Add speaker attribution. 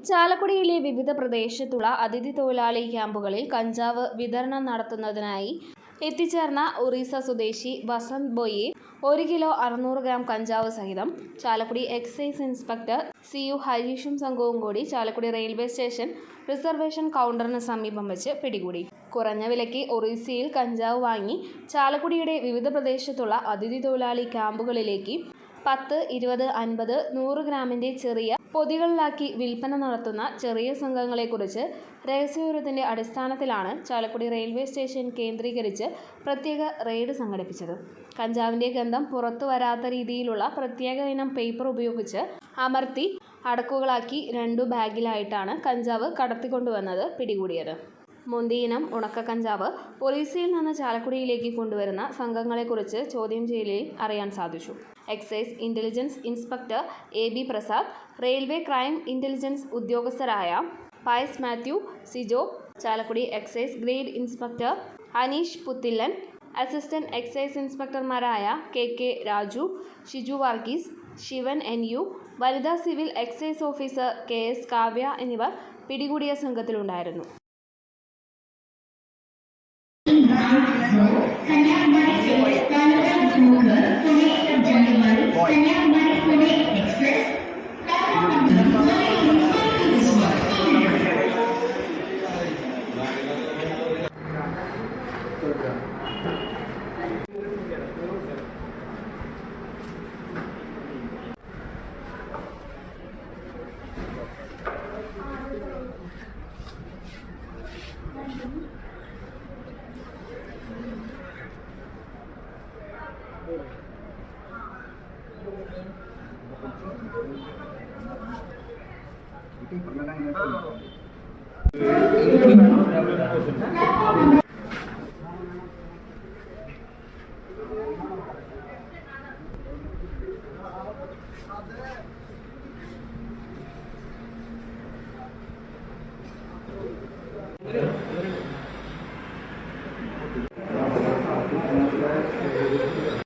Speaker 1: ചാലക്കുടിയിലെ വിവിധ പ്രദേശത്തുള്ള അതിഥി തൊഴിലാളി ക്യാമ്പുകളിൽ കഞ്ചാവ് വിതരണം നടത്തുന്നതിനായി എത്തിച്ചേർന്ന ഒറീസ സ്വദേശി വസന്ത് ബോയെ 1 കിലോ 600 ഗ്രാം കഞ്ചാവ് സഹിതം ചാലക്കുടി എക്സൈസ് ഇൻസ്പെക്ടർ CU ഹരീഷും സംഘവും കൂടി ചാലക്കുടി റെയിൽവേ സ്റ്റേഷൻ റിസർവേഷൻ കൗണ്ടറിന് സമീപം വെച്ച് പിടികൂടി. കുറഞ്ഞ വിലയ്ക്ക് ഒറീസയിൽ കഞ്ചാവ് വാങ്ങി ചാലക്കുടിയുടെ വിവിധ പ്രദേശത്തുള്ള അതിഥി തൊഴിലാളി ക്യാമ്പുകളിലേക്ക് 10, 20, 50, 100 ഗ്രാമിൻ്റെ ചെറിയ പൊതികളിലാക്കി വിൽപ്പന നടത്തുന്ന ചെറിയ സംഘങ്ങളെക്കുറിച്ച് രഹസ്യവിവരത്തിൻ്റെ അടിസ്ഥാനത്തിലാണ് ചാലക്കുടി റെയിൽവേ സ്റ്റേഷൻ കേന്ദ്രീകരിച്ച് പ്രത്യേക റെയ്ഡ് സംഘടിപ്പിച്ചത്. കഞ്ചാവിൻ്റെ ഗന്ധം പുറത്തു വരാത്ത രീതിയിലുള്ള പ്രത്യേക ഇനം പേപ്പർ ഉപയോഗിച്ച് അമർത്തി അടക്കുകളാക്കി 2 ബാഗിലായിട്ടാണ് കഞ്ചാവ് കടത്തിക്കൊണ്ടുവന്നത് പിടികൂടിയത്. മുന്തിയിനം ഉണക്ക കഞ്ചാവ് ഒറീസയിൽ നിന്ന് ചാലക്കുടിയിലേക്ക് കൊണ്ടുവരുന്ന സംഘങ്ങളെക്കുറിച്ച് ചോദ്യം ചെയ്യലിൽ അറിയാൻ സാധിച്ചു. Excise intelligence inspector AB Prasad, railway crime intelligence ഉദ്യോഗസ്ഥരായ Pius Mathew, Sijo, Chalakudy excise grade inspector Aneesh Puthillan, assistant excise ഇൻസ്പെക്ടർമാരായ KK രാജു, ഷിജു വർഗീസ്, ശിവൻ NU, വനിതാ civil excise officer KS Kavya എന്നിവർ പിടികൂടിയ സംഘത്തിലുണ്ടായിരുന്നു.